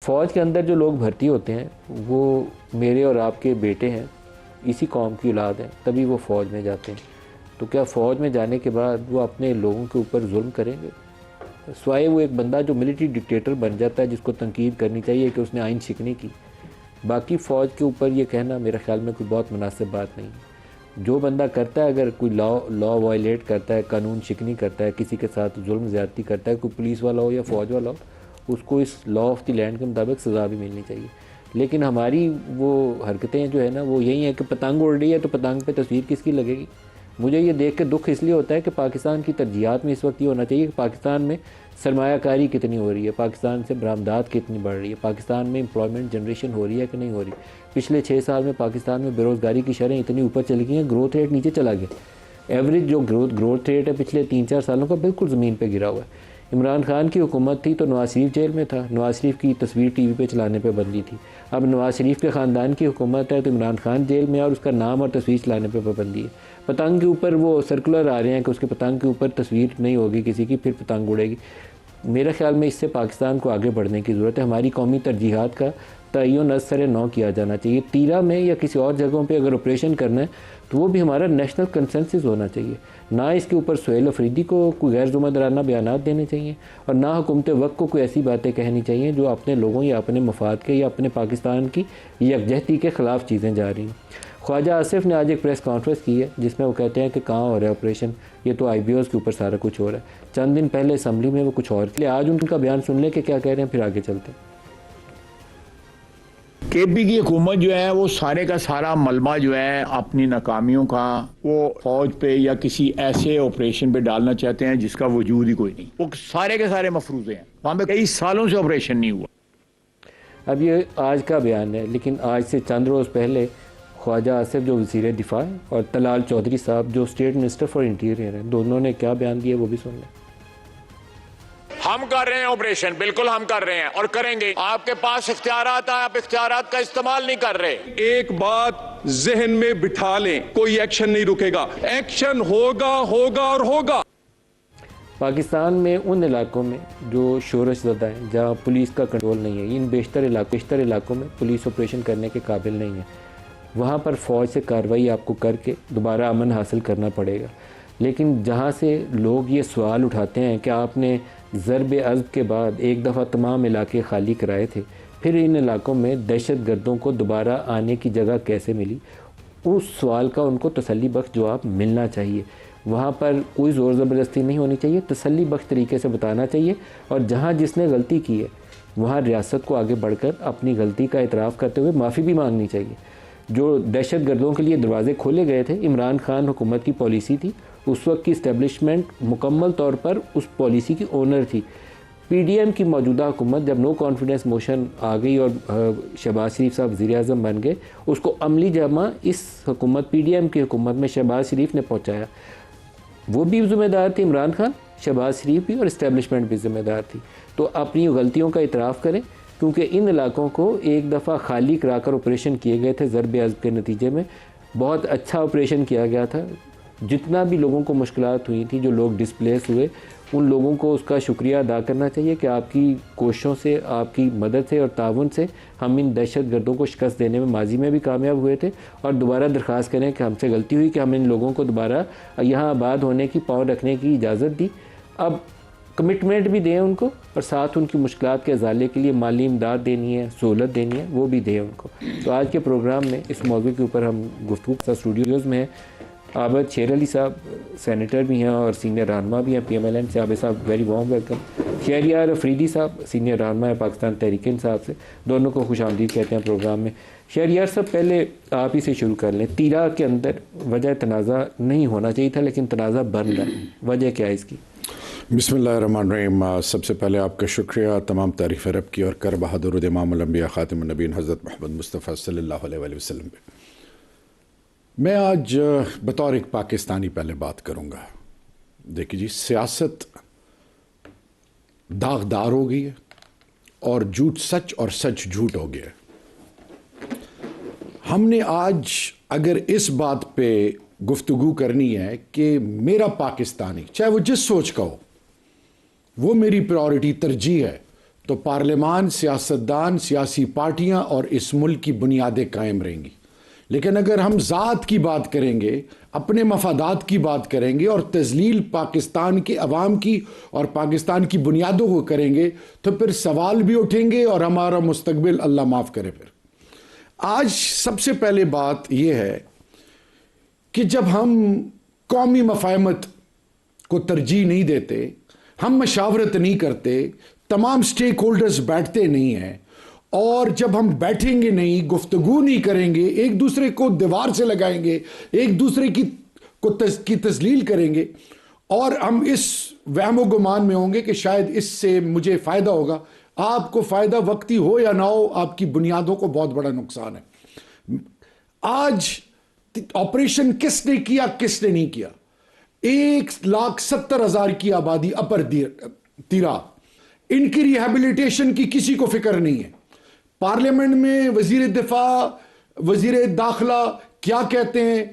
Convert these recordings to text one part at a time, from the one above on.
فوج کے اندر جو لوگ بھرتی ہوتے ہیں وہ میرے اور آپ کے بیٹے ہیں، اسی قوم کی اولاد ہیں، تبھی وہ فوج میں جاتے ہیں. تو کیا فوج میں جانے کے بعد وہ اپنے لوگوں کے اوپر ظلم کریں گے؟ سوائے وہ ایک بندہ جو ملٹری ڈکٹیٹر بن جاتا ہے جس کو تنقید کرنی چاہیے کہ اس نے آئین شکنی کی. باقی فوج کے اوپر یہ کہنا میرے خیال میں کوئی بہت مناسب بات نہیں ہے. جو بندہ کرتا ہے، اگر کوئی لا وائلیٹ کرتا ہے، قانون شکنی کرتا ہے، کسی کے ساتھ ظلم زیادتی کرتا ہے، کوئی پولیس والا ہو یا فوج والا ہو، اس کو اس لا آف دی لینڈ کے مطابق سزا بھی ملنی چاہیے. لیکن ہماری وہ حرکتیں جو ہے نا وہ یہی ہیں کہ پتنگ اڑ رہی ہے تو پتنگ پہ تصویر کس کی لگے گی. مجھے یہ دیکھ کے دکھ اس لیے ہوتا ہے کہ پاکستان کی ترجیحات میں اس وقت یہ ہونا چاہیے کہ پاکستان میں سرمایہ کاری کتنی ہو رہی ہے، پاکستان سے برآمدات کتنی بڑھ رہی ہے، پاکستان میں امپلائمنٹ جنریشن ہو رہی ہے کہ نہیں ہو رہی. پچھلے 6 سال میں پاکستان میں بے روزگاری کی شرح اتنی اوپر چلی گئی ہیں، گروتھ ریٹ نیچے چلا گیا. ایوریج جو گروتھ ریٹ ہے پچھلے 3-4 سالوں کا بالکل زمین پہ گرا ہوا ہے. عمران خان کی حکومت تھی تو نواز شریف جیل میں تھا، نواز شریف کی تصویر ٹی وی پہ چلانے پہ بندی تھی. اب نواز شریف کے خاندان کی حکومت ہے تو عمران خان جیل میں اور اس کا نام اور تصویر چلانے پہ پابندی ہے. پتنگ کے اوپر وہ سرکولر آ رہے ہیں کہ اس کے پتنگ کے اوپر تصویر نہیں ہوگی کسی کی، پھر پتنگ اڑے گی. میرے خیال میں اس سے پاکستان کو آگے بڑھنے کی ضرورت ہے. ہماری قومی ترجیحات کا تعین از سر نو کیا جانا چاہیے. تیرا میں یا کسی اور جگہوں پہ اگر آپریشن کرنا ہے تو وہ بھی ہمارا نیشنل کنسنسس ہونا چاہیے. نہ اس کے اوپر سہیل افریدی کو کوئی غیر ذمہ دارانہ بیانات دینے چاہیے، اور نہ حکومت وقت کو کوئی ایسی باتیں کہنی چاہیے جو اپنے لوگوں یا اپنے مفاد کے یا اپنے پاکستان کی یکجہتی کے خلاف چیزیں جا رہی ہیں. خواجہ آصف نے آج ایک پریس کانفرنس کی ہے جس میں وہ کہتے ہیں کہ کہاں ہو رہا ہے آپریشن، یہ تو آئی بی اوز کے اوپر سارا کچھ ہو رہا ہے. چند دن پہلے اسمبلی میں وہ کچھ اور تھے. آج ان کا بیان سن لیں کہ کیا کہہ رہے ہیں، پھر آگے چلتے ہیں. کے پی کی حکومت جو ہے وہ سارے کا سارا ملبہ جو ہے اپنی ناکامیوں کا وہ فوج پہ یا کسی ایسے آپریشن پہ ڈالنا چاہتے ہیں جس کا وجود ہی کوئی نہیں. وہ سارے کے سارے مفروضے ہیں، وہاں پہ کئی سالوں سے آپریشن نہیں ہوا. اب یہ آج کا بیان ہے، لیکن آج سے چند روز پہلے خواجہ آصف جو وزیر دفاع ہیں اور طلال چودھری صاحب جو اسٹیٹ منسٹر فار انٹیریئر ہیں، دونوں نے کیا بیان دیا وہ بھی سن لیں. ہم کر رہے ہیں آپریشن، بالکل ہم کر رہے ہیں اور کریں گے. آپ کے پاس اختیارات ہیں، آپ اختیارات کا استعمال نہیں کر رہے. ایک بات ذہن میں بٹھا لیں، کوئی ایکشن نہیں رکے گا، ایکشن ہوگا ہوگا اور ہوگا. پاکستان میں ان علاقوں میں جو شورش زدہ ہیں جہاں پولیس کا کنٹرول نہیں ہے، ان بیشتر علاقوں میں پولیس آپریشن کرنے کے قابل نہیں ہے، وہاں پر فوج سے کارروائی آپ کو کر کے دوبارہ امن حاصل کرنا پڑے گا. لیکن جہاں سے لوگ یہ سوال اٹھاتے ہیں کہ آپ نے ضرب عضب کے بعد ایک دفعہ تمام علاقے خالی کرائے تھے، پھر ان علاقوں میں دہشت گردوں کو دوبارہ آنے کی جگہ کیسے ملی، اس سوال کا ان کو تسلی بخش جواب ملنا چاہیے. وہاں پر کوئی زور زبردستی نہیں ہونی چاہیے، تسلی بخش طریقے سے بتانا چاہیے، اور جہاں جس نے غلطی کی ہے وہاں ریاست کو آگے بڑھ کر اپنی غلطی کا اعتراف کرتے ہوئے معافی بھی مانگنی چاہیے. جو دہشت گردوں کے لیے دروازے کھولے گئے تھے، عمران خان حکومت کی پالیسی تھی، اس وقت کی اسٹیبلشمنٹ مکمل طور پر اس پالیسی کی اونر تھی. پی ڈی ایم کی موجودہ حکومت جب نو کانفیڈنس موشن آ گئی اور شہباز شریف صاحب وزیر اعظم بن گئے، اس کو عملی جامہ اس حکومت پی ڈی ایم کی حکومت میں شہباز شریف نے پہنچایا. وہ بھی ذمہ دار تھے عمران خان، شہباز شریف بھی، اور اسٹیبلشمنٹ بھی ذمہ دار تھی. تو اپنی غلطیوں کا اعتراف کریں، کیونکہ ان علاقوں کو ایک دفعہ خالی کرا کر آپریشن کیے گئے تھے ضرب عضب کے نتیجے میں. بہت اچھا آپریشن کیا گیا تھا. جتنا بھی لوگوں کو مشکلات ہوئی تھیں، جو لوگ ڈسپلیس ہوئے، ان لوگوں کو اس کا شکریہ ادا کرنا چاہیے کہ آپ کی کوششوں سے، آپ کی مدد سے اور تعاون سے ہم ان دہشت گردوں کو شکست دینے میں ماضی میں بھی کامیاب ہوئے تھے. اور دوبارہ درخواست کریں کہ ہم سے غلطی ہوئی کہ ہم ان لوگوں کو دوبارہ یہاں آباد ہونے کی، پاؤں رکھنے کی اجازت دی. اب کمٹمنٹ بھی دیں ان کو، اور ساتھ ان کی مشکلات کے ازالے کے لیے مالی امداد دینی ہے، سہولت دینی ہے، وہ بھی دیں ان کو. تو آج کے پروگرام میں اس موضوع کے اوپر ہم گفتگو کا اسٹوڈیوز میں ہیں عابد شیر علی صاحب، سینیٹر بھی ہیں اور سینئر رہنما بھی ہیں پی ایم ایل این سے. عابد صاحب very warm welcome. Shehryar Afridi صاحب سینئر رہنما ہے پاکستان تحریک انصاف سے. دونوں کو خوش آمدید کہتے ہیں پروگرام میں. شہریار صاحب پہلے آپ ہی سے شروع کر لیں. تیرا کے اندر وجہ تنازع نہیں ہونا چاہیے تھا لیکن تنازع بن رہا ہے، وجہ کیا ہے اس کی؟ بسم اللہ الرحمن الرحیم. سب سے پہلے آپ کا شکریہ تمام تعریف رب کی اور کر بہادر امام الانبیاء خاتم النبیین حضرت محمد مصطفیٰ صلی اللہ علیہ وآلہ وسلم پہ. میں آج بطور ایک پاکستانی پہلے بات کروں گا. دیکھیے جی، سیاست داغدار ہو گئی ہے اور جھوٹ سچ اور سچ جھوٹ ہو گیا ہے. ہم نے آج اگر اس بات پہ گفتگو کرنی ہے کہ میرا پاکستانی چاہے وہ جس سوچ کا ہو، وہ میری پرائورٹی ترجیح ہے، تو پارلیمان، سیاستدان، سیاسی پارٹیاں اور اس ملک کی بنیادیں قائم رہیں گی. لیکن اگر ہم ذات کی بات کریں گے، اپنے مفادات کی بات کریں گے اور تذلیل پاکستان کے عوام کی اور پاکستان کی بنیادوں کو کریں گے تو پھر سوال بھی اٹھیں گے اور ہمارا مستقبل اللہ معاف کرے. پھر آج سب سے پہلے بات یہ ہے کہ جب ہم قومی مفاہمت کو ترجیح نہیں دیتے، ہم مشاورت نہیں کرتے، تمام سٹیک ہولڈرز بیٹھتے نہیں ہیں، اور جب ہم بیٹھیں گے نہیں، گفتگو نہیں کریں گے، ایک دوسرے کو دیوار سے لگائیں گے، ایک دوسرے کی تذلیل کریں گے، اور ہم اس وہم و گمان میں ہوں گے کہ شاید اس سے مجھے فائدہ ہوگا. آپ کو فائدہ وقتی ہو یا نہ ہو، آپ کی بنیادوں کو بہت بڑا نقصان ہے. آج آپریشن کس نے کیا، کس نے نہیں کیا؟ 1,70,000 کی آبادی اپر تیرا، ان کی ریہیبلیٹیشن کی کسی کو فکر نہیں ہے. پارلیمنٹ میں وزیر دفاع، وزیر داخلہ کیا کہتے ہیں؟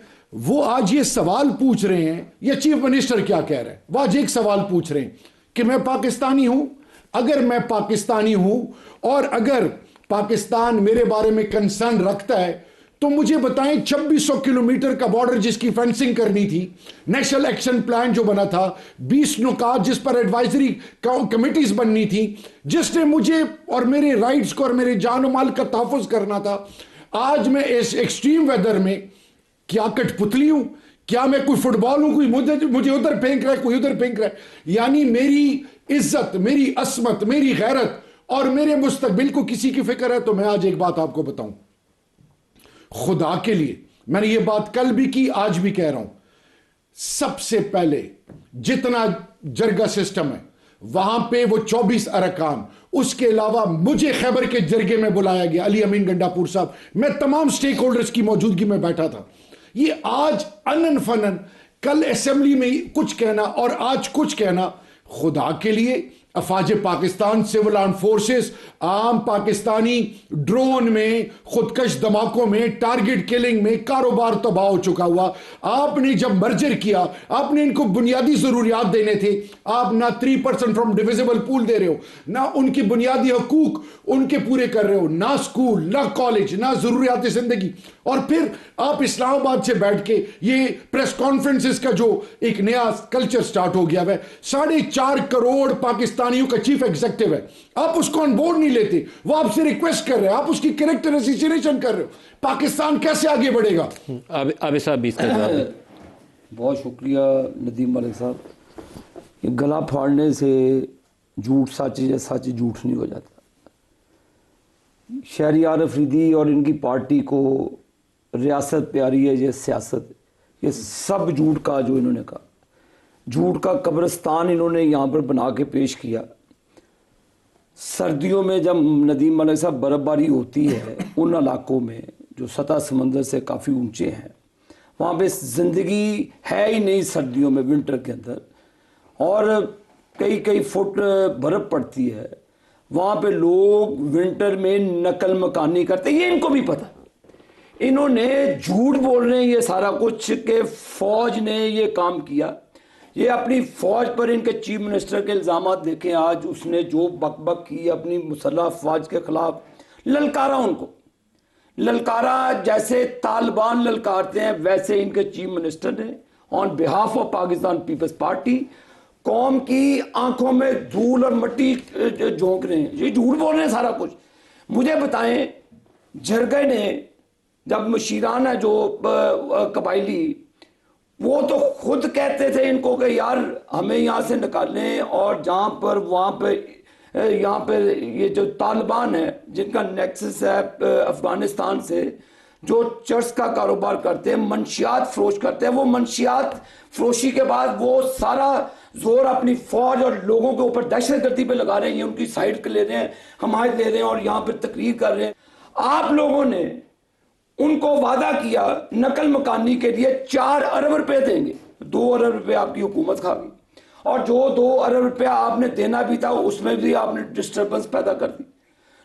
وہ آج یہ سوال پوچھ رہے ہیں، یا چیف منسٹر کیا کہہ رہے ہیں، وہ آج ایک سوال پوچھ رہے ہیں کہ میں پاکستانی ہوں. اگر میں پاکستانی ہوں اور اگر پاکستان میرے بارے میں کنسرن رکھتا ہے تو مجھے بتائیں 2600 کلومیٹر کا بارڈر جس کی فینسنگ کرنی تھی، نیشنل ایکشن پلان جو بنا تھا، 20 نکات جس پر ایڈوائزری کمیٹیز بننی تھی، جس نے مجھے اور میرے رائٹس کو اور میرے جان و مال کا تحفظ کرنا تھا، آج میں اس ایکسٹریم ویدر میں کیا کٹ پتلی ہوں؟ کیا میں کوئی فٹ بال ہوں؟ کوئی مجھے ادھر پھینک رہا ہے، کوئی ادھر پھینک رہا ہے. یعنی میری عزت، میری عصمت، میری غیرت اور میرے مستقبل کو کسی کی فکر ہے؟ تو میں آج ایک بات آپ کو بتاؤں، خدا کے لیے، میں نے یہ بات کل بھی کی، آج بھی کہہ رہا ہوں، سب سے پہلے جتنا جرگہ سسٹم ہے وہاں پہ وہ 24 ارکان، اس کے علاوہ مجھے خیبر کے جرگے میں بلایا گیا، علی امین گنڈاپور صاحب، میں تمام سٹیک ہولڈرز کی موجودگی میں بیٹھا تھا. یہ آج انن فنن کل اسمبلی میں کچھ کہنا اور آج کچھ کہنا، خدا کے لیے افواج پاکستان، سول آرم فورسز، عام پاکستانی ڈرون میں، خودکش دھماکوں میں، ٹارگٹ کلنگ میں کاروبار تباہ ہو چکا ہوا. آپ نے جب مرجر کیا، آپ نے ان کو بنیادی ضروریات دینے تھے، آپ نہ 3% فرام ڈیویزیبل پول دے رہے ہو، نہ ان کی بنیادی حقوق ان کے پورے کر رہے ہو، نہ سکول، نہ کالج، نہ ضروریات زندگی. اور پھر آپ اسلام آباد سے بیٹھ کے یہ پریس کانفرنسز کا جو ایک نیا کلچر سٹارٹ ہو گیا ہے، 4.5 کروڑ پاکستانیوں کا چیف ایگزیکٹو ہے، آپ اس کو آن بورڈ نہیں لیتے، وہ آپ سے ریکویسٹ کر رہے ہیں، آپ اس کی کریکٹر اسیسینیشن کر رہے ہو. پاکستان کیسے آگے بڑھے گا؟ عابد صاحب بھی اس کا جواب دیں. بہت شکریہ ندیم ملک صاحب. گلا پھاڑنے سے جھوٹ سچ یا سچ جھوٹ نہیں ہو جاتا. شہریار افریدی اور ان کی پارٹی کو ریاست پیاری ہے، یہ سیاست، یہ سب جھوٹ کا جو انہوں نے کہا، جھوٹ کا قبرستان انہوں نے یہاں پر بنا کے پیش کیا. سردیوں میں جب ندیم ملک صاحب برف باری ہوتی ہے ان علاقوں میں جو سطح سمندر سے کافی اونچے ہیں، وہاں پہ زندگی ہے ہی نہیں سردیوں میں، ونٹر کے اندر، اور کئی فٹ برف پڑتی ہے. وہاں پہ لوگ ونٹر میں نقل مکانی کرتے، یہ ان کو بھی پتہ. انہوں نے جھوٹ بول رہے ہیں یہ سارا کچھ کہ فوج نے یہ کام کیا. یہ اپنی فوج پر ان کے چیف منسٹر کے الزامات دیکھیں، آج اس نے جو بک بک کی اپنی مسلح افواج کے خلاف، للکارا ان کو، للکارا جیسے طالبان للکارتے ہیں ویسے ان کے چیف منسٹر نے on behalf of Pakistan Peoples Party قوم کی آنکھوں میں دھول اور مٹی جھونک رہے ہیں. یہ جھوٹ بول رہے ہیں سارا کچھ. مجھے بتائیں، جرگے نے جب مشیران ہے جو قبائلی، وہ تو خود کہتے تھے ان کو کہ یار ہمیں یہاں سے نکالیں، اور جہاں پر وہاں پہ یہاں پہ یہ جو طالبان ہے جن کا نیکسس ہے افغانستان سے، جو چرس کا کاروبار کرتے ہیں، منشیات فروش کرتے ہیں، وہ منشیات فروشی کے بعد وہ سارا زور اپنی فوج اور لوگوں کے اوپر دہشت گردی پہ لگا رہے ہیں، یہ ان کی سائڈ لے رہے ہیں، حمایت لے رہے ہیں اور یہاں پہ تقریر کر رہے ہیں. آپ لوگوں نے ان کو وعدہ کیا نقل مکانی کے لیے 4 ارب روپے دیں گے. 2 ارب روپے آپ کی حکومت کھا گئی، اور جو 2 ارب روپے آپ نے دینا بھی تھا اس میں بھی آپ نے ڈسٹربنس پیدا کر دی.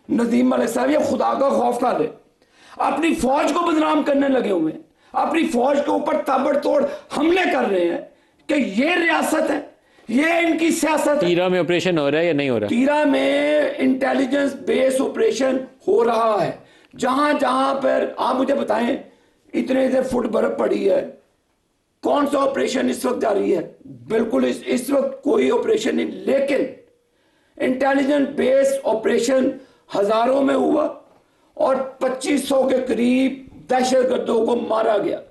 ندیم ملک صاحب یہ خدا کا خوف کر رہے، اپنی فوج کو بدنام کرنے لگے ہوئے ہیں، اپنی فوج کے اوپر تابڑ توڑ حملے کر رہے ہیں کہ یہ ریاست ہے، یہ ان کی سیاست ہے۔ تیرا میں آپریشن ہو رہا ہے یا نہیں ہو رہا؟ تیرا میں انٹیلیجنس بیس آپریشن ہو رہا ہے، جہاں جہاں پر آپ مجھے بتائیں اتنے فٹ برف پڑی ہے، کون سا آپریشن اس وقت جاری ہے؟ بالکل اس وقت کوئی آپریشن نہیں، لیکن انٹیلیجنس بیس آپریشن ہزاروں میں ہوا اور 2500 کے قریب دہشت گردوں کو مارا گیا۔